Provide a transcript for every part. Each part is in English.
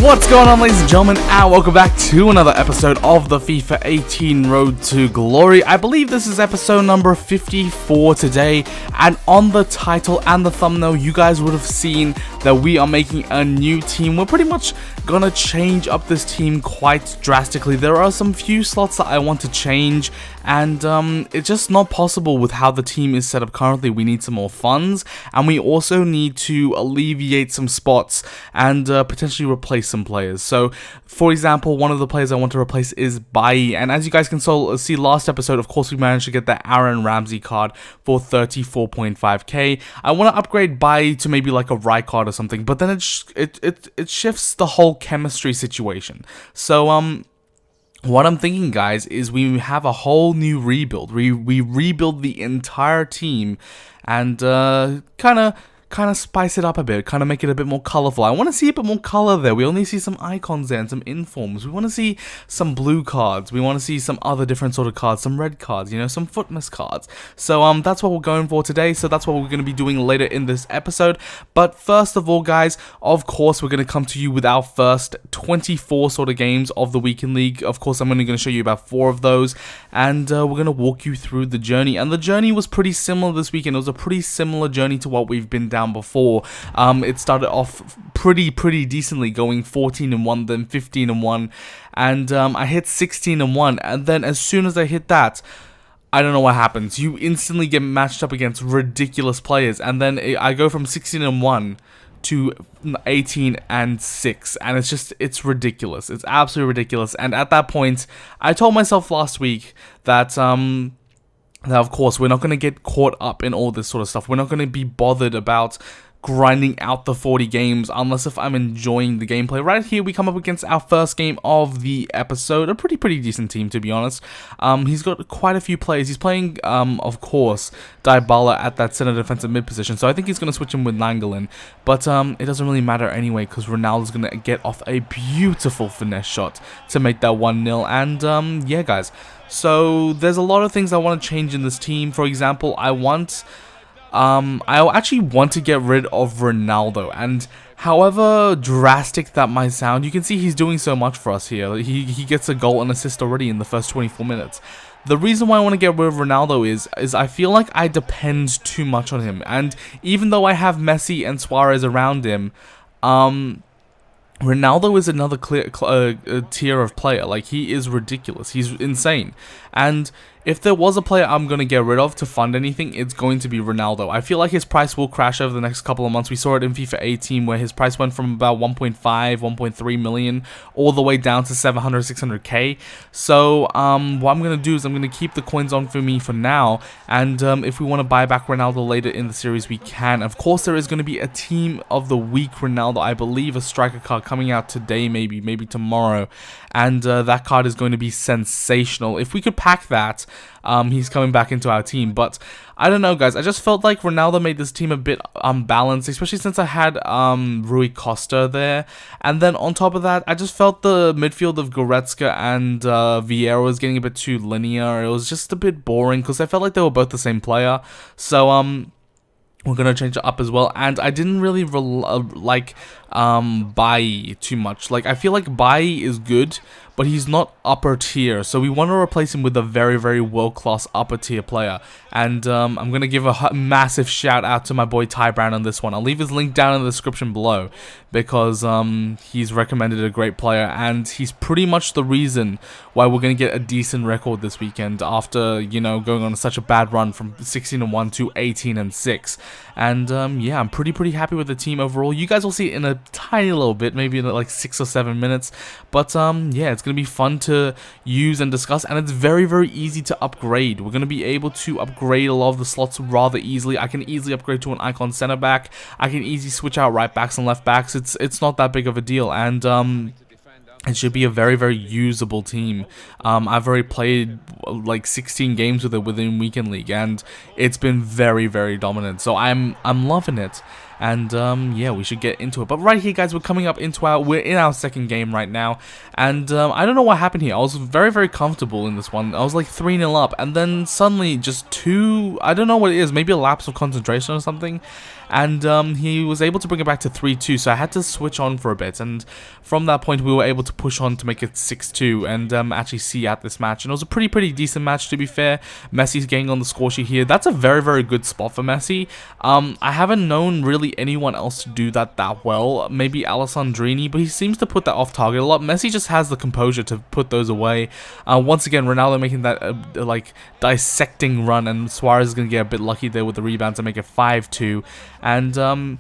What's going on, ladies and gentlemen, and welcome back to another episode of the FIFA 18 Road to Glory. I believe this is episode number 54 today, and on the title and the thumbnail you guys would have seen that we are making a new team. We're pretty much gonna change up this team quite drastically. There are some few slots that I want to change, and it's just not possible with how the team is set up currently. We need some more funds, and we also need to alleviate some spots and potentially replace some players. So, for example, one of the players I want to replace is Bailly, and as you guys can see last episode, of course, we managed to get that Aaron Ramsey card for 34.5k. I want to upgrade Bailly to maybe like a right card or something, but then it shifts the whole chemistry situation. So what I'm thinking, guys, is we have a whole new rebuild. We rebuild the entire team and kind of spice it up a bit, kind of make it a bit more colorful. I want to see a bit more color there. We only see some icons there and some informs. We want to see some blue cards. We want to see some other different sort of cards, some red cards, you know, some footmas cards. So that's what we're going for today. So that's what we're going to be doing later in this episode. But first of all, guys, of course, we're going to come to you with our first 24 sort of games of the Weekend League. Of course, I'm only going to show you about 4 of those, and we're going to walk you through the journey. And the journey was pretty similar this weekend. It was a pretty similar journey to what we've been down before. It started off pretty decently, going 14-1, then 15-1, and I hit 16-1, and then as soon as I hit that, I don't know what happens. You instantly get matched up against ridiculous players, and then I go from 16-1 to 18-6, and it's ridiculous. It's absolutely ridiculous. And at that point, I told myself last week that now, of course, we're not going to get caught up in all this sort of stuff. We're not going to be bothered about grinding out the 40 games unless if I'm enjoying the gameplay. Right here, we come up against our first game of the episode. A pretty decent team, to be honest. He's got quite a few players. He's playing, of course, Dybala at that center defensive mid position. So I think he's going to switch him with Nainggolan. But it doesn't really matter anyway, because Ronaldo's going to get off a beautiful finesse shot to make that 1-0. And yeah, guys. So there's a lot of things I want to change in this team. For example, I actually want to get rid of Ronaldo, and however drastic that might sound, you can see he's doing so much for us here. He gets a goal and assist already in the first 24 minutes. The reason why I want to get rid of Ronaldo is I feel like I depend too much on him, and even though I have Messi and Suarez around him, Ronaldo is another clear tier of player. Like, he is ridiculous. He's insane. And if there was a player I'm going to get rid of to fund anything, it's going to be Ronaldo. I feel like his price will crash over the next couple of months. We saw it in FIFA 18 where his price went from about 1.5, 1.3 million all the way down to 700, 600k. So what I'm going to do is I'm going to keep the coins on for me for now. And if we want to buy back Ronaldo later in the series, we can. Of course, there is going to be a Team of the Week Ronaldo. I believe a striker card coming out today, maybe tomorrow. And that card is going to be sensational. If we could pack that, he's coming back into our team. But I don't know, guys. I just felt like Ronaldo made this team a bit unbalanced, especially since I had Rui Costa there. And then on top of that, I just felt the midfield of Goretzka and Vieira was getting a bit too linear. It was just a bit boring because I felt like they were both the same player. So we're going to change it up as well. And I didn't really like Bailly too much. Like, I feel like Bailly is good, but he's not upper tier. So we want to replace him with a very world-class upper tier player. And I'm going to give a massive shout out to my boy Ty Brown on this one. I'll leave his link down in the description below because he's recommended a great player, and he's pretty much the reason why we're going to get a decent record this weekend after, you know, going on such a bad run from 16-1 to 18-6. And yeah, I'm pretty happy with the team overall. You guys will see it in a tiny little bit, maybe in like 6 or 7 minutes. But yeah, it's going to be fun to use and discuss, and it's very easy to upgrade. We're going to be able to upgrade a lot of the slots rather easily. I can easily upgrade to an icon center back. I can easily switch out right backs and left backs. It's not that big of a deal, and it should be a very usable team. I've already played like 16 games with it within Weekend League, and it's been very dominant. So I'm loving it. and yeah, we should get into it. But right here, guys, we're in our second game right now, and I don't know what happened here. I was very comfortable in this one. I was like 3-0 up, and then suddenly just I don't know what it is, maybe a lapse of concentration or something, and he was able to bring it back to 3-2, so I had to switch on for a bit, and from that point we were able to push on to make it 6-2 and actually see out this match. And it was a pretty decent match, to be fair. Messi's getting on the score sheet here. That's a very good spot for Messi. I haven't known really anyone else to do that well. Maybe Alessandrini, but he seems to put that off target a lot. Messi just has the composure to put those away. Once again, Ronaldo making that like dissecting run, and Suarez is going to get a bit lucky there with the rebound to make it 5-2. And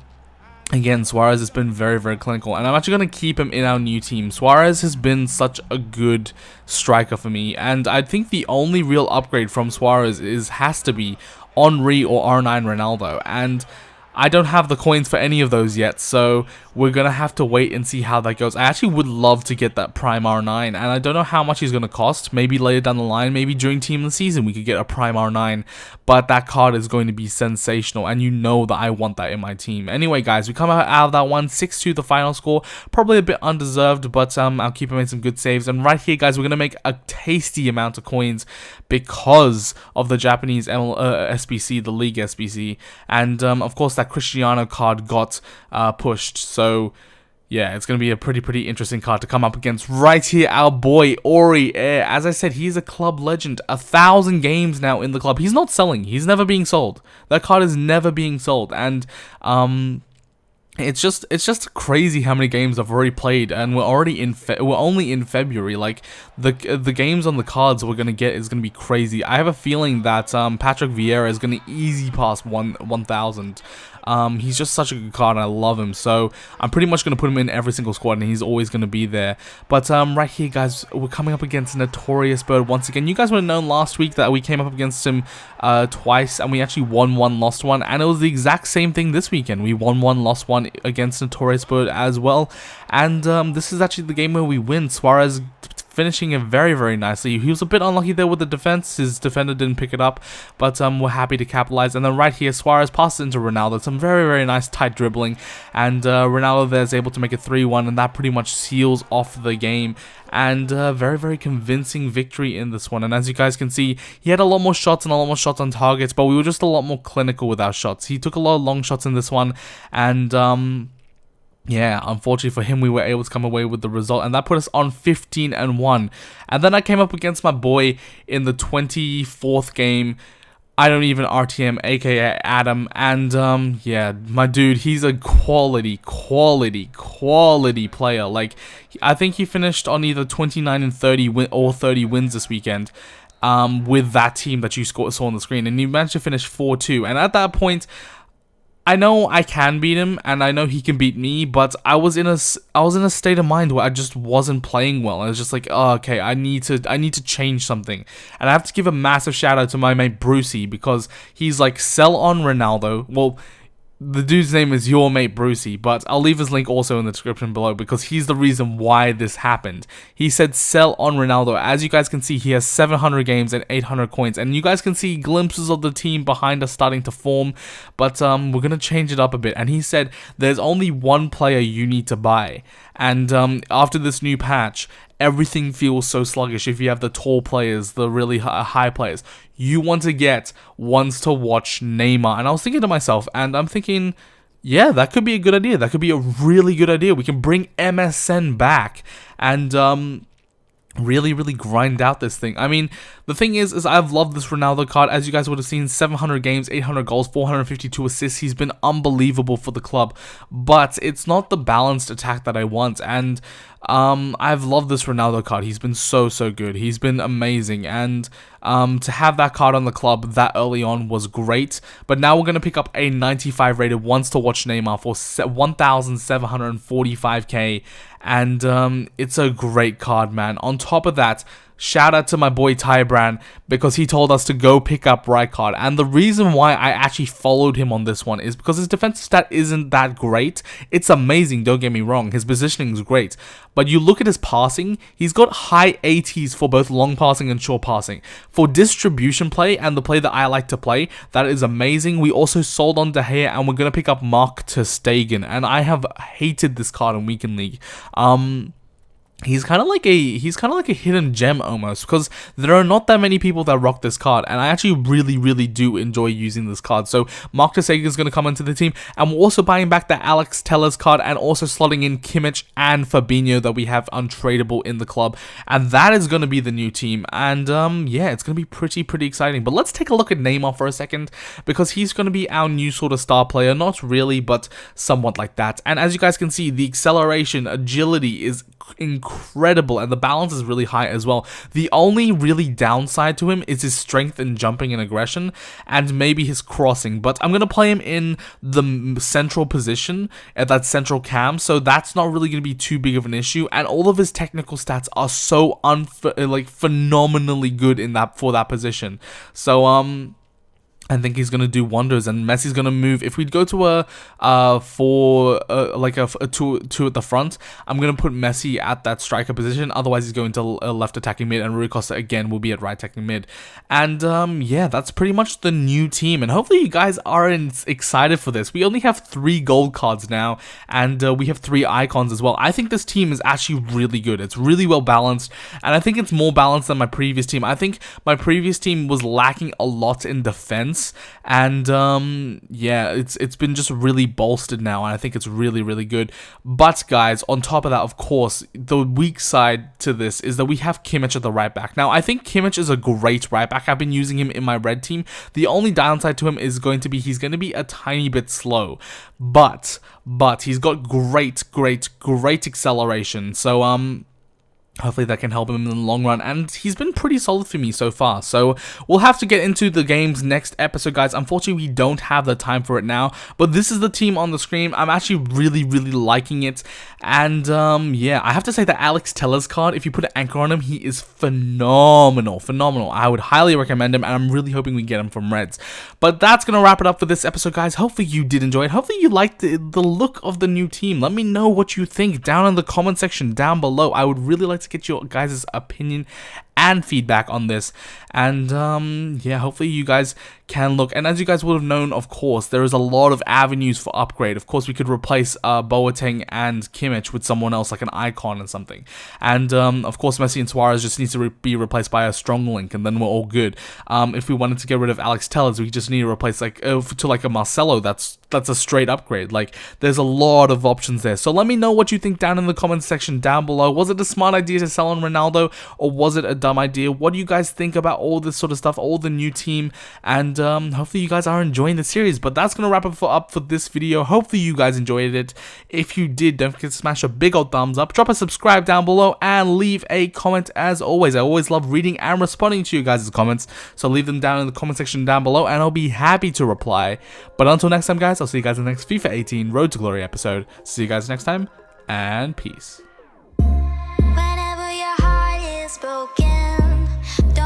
again, Suarez has been very clinical, and I'm actually going to keep him in our new team. Suarez has been such a good striker for me, and I think the only real upgrade from Suarez has to be Henry or R9 Ronaldo, and I don't have the coins for any of those yet, so we're going to have to wait and see how that goes. I actually would love to get that Prime R9, and I don't know how much he's going to cost. Maybe later down the line, maybe during Team of the Season, we could get a Prime R9, but that card is going to be sensational, and you know that I want that in my team. Anyway, guys, we come out of that one, 6-2 the final score. Probably a bit undeserved, but our keeper made some good saves. And right here, guys, we're going to make a tasty amount of coins because of the Japanese SBC, the League SBC, and of course that Cristiano card got pushed. So yeah, it's going to be a pretty interesting card to come up against. Right here, our boy Ori Air. As I said, he's a club legend. 1,000 games now in the club. He's not selling. He's never being sold. That card is never being sold. And it's just crazy how many games I've already played, and we're only in February. Like the games on the cards we're gonna get is gonna be crazy. I have a feeling that Patrick Vieira is gonna easy pass 1,000. He's just such a good card, and I love him. So I'm pretty much gonna put him in every single squad, and he's always gonna be there. But right here, guys, we're coming up against Notorious Bird once again. You guys would have known last week that we came up against him twice, and we actually won one, lost one, and it was the exact same thing this weekend. We won one, lost one against Notorious Bird as well, and this is actually the game where we win. Suarez finishing it very nicely. He was a bit unlucky there with the defense. His defender didn't pick it up, but we're happy to capitalize. And then right here, Suarez passes into Ronaldo. Some very nice tight dribbling, and Ronaldo there is able to make it 3-1, and that pretty much seals off the game. And very convincing victory in this one. And as you guys can see, he had a lot more shots and a lot more shots on targets, but we were just a lot more clinical with our shots. He took a lot of long shots in this one, and yeah, unfortunately for him, we were able to come away with the result, and that put us on 15-1. And then I came up against my boy in the 24th game. I don't even RTM, aka Adam, and yeah, my dude, he's a quality player. Like, I think he finished on either 29 and 30 or 30 wins this weekend. With that team that you saw on the screen, and he managed to finish 4-2. And at that point, I know I can beat him, and I know he can beat me, but I was in a state of mind where I just wasn't playing well. I was just like, oh, okay, I need to change something. And I have to give a massive shout out to my mate Brucey, because he's like, sell on Ronaldo. Well, the dude's name is your mate Brucey, but I'll leave his link also in the description below, because he's the reason why this happened. He said sell on Ronaldo. As you guys can see, he has 700 games and 800 coins, and you guys can see glimpses of the team behind us starting to form, but we're gonna change it up a bit. And he said there's only one player you need to buy, and after this new patch, everything feels so sluggish. If you have the tall players, the really high players, you want to get ones to watch Neymar. And I was thinking to myself, and I'm thinking, yeah, that could be a good idea. That could be a really good idea. We can bring MSN back and really grind out this thing. I mean, the thing is I've loved this Ronaldo card. As you guys would have seen, 700 games, 800 goals, 452 assists. He's been unbelievable for the club, but it's not the balanced attack that I want. And I've loved this Ronaldo card. He's been so good. He's been amazing, and to have that card on the club that early on was great. But now we're going to pick up a 95 rated once to watch Neymar for 1,745k, and it's a great card, man. On top of that, shout out to my boy Kyren, because he told us to go pick up Rijkaard. And the reason why I actually followed him on this one is because his defensive stat isn't that great. It's amazing, don't get me wrong, his positioning is great, but you look at his passing, he's got high 80s for both long passing and short passing. For distribution play and the play that I like to play, that is amazing. We also sold on De Gea, and we're going to pick up Mark ter Stegen, and I have hated this card in Weekend League. He's kind of like a hidden gem almost, because there are not that many people that rock this card, and I actually really do enjoy using this card. So Mark ter Stegen is going to come into the team, and we're also buying back the Alex Telles card, and also slotting in Kimmich and Fabinho that we have untradeable in the club, and that is going to be the new team. And yeah, it's going to be pretty exciting. But let's take a look at Neymar for a second, because he's going to be our new sort of star player. Not really, but somewhat like that. And as you guys can see, the acceleration, agility is incredible, and the balance is really high as well. The only really downside to him is his strength in jumping and aggression, and maybe his crossing, but I'm going to play him in the central position at that central cam, so that's not really going to be too big of an issue. And all of his technical stats are so phenomenally good in that for that position. So I think he's gonna do wonders, and Messi's gonna move. If we go to a two at the front, I'm gonna put Messi at that striker position. Otherwise, he's going to left attacking mid, and Rui Costa again will be at right attacking mid. And yeah, that's pretty much the new team. And hopefully, you guys are excited for this. We only have 3 gold cards now, and we have 3 icons as well. I think this team is actually really good. It's really well balanced, and I think it's more balanced than my previous team. I think my previous team was lacking a lot in defense. And yeah, it's been just really bolstered now, and I think it's really good. But guys, on top of that, of course, the weak side to this is that we have Kimmich at the right back. Now, I think Kimmich is a great right back. I've been using him in my red team. The only downside to him is going to be he's going to be a tiny bit slow, but he's got great acceleration. So hopefully that can help him in the long run, and he's been pretty solid for me so far. So we'll have to get into the games next episode, guys. Unfortunately, we don't have the time for it now, but this is the team on the screen. I'm actually really liking it. And yeah, I have to say that Alex Telles card, if you put an anchor on him, he is phenomenal. I would highly recommend him, and I'm really hoping we get him from Reds. But that's gonna wrap it up for this episode, guys. Hopefully you did enjoy it. Hopefully you liked the look of the new team. Let me know what you think down in the comment section down below. I would really like to get your guys' opinion and feedback on this. And yeah, hopefully you guys can look. And as you guys would have known, of course, there is a lot of avenues for upgrade. Of course, we could replace Boateng and Kimmich with someone else, like an icon and something. And of course, Messi and Suarez just needs to be replaced by a strong link, and then we're all good. If we wanted to get rid of Alex Telles, we just need to replace to like a Marcelo. That's a straight upgrade. Like, there's a lot of options there. So let me know what you think down in the comments section down below. Was it a smart idea to sell on Ronaldo, or was it a dumb idea? What do you guys think about all this sort of stuff, all the new team? And hopefully you guys are enjoying the series. But that's gonna wrap it up for this video. Hopefully you guys enjoyed it. If you did, don't forget to smash a big old thumbs up, drop a subscribe down below, and leave a comment. As always, I always love reading and responding to you guys' comments, so leave them down in the comment section down below, and I'll be happy to reply. But until next time, guys, I'll see you guys in the next FIFA 18 Road to Glory episode. See you guys next time, and peace. Whenever your heart is broken, don't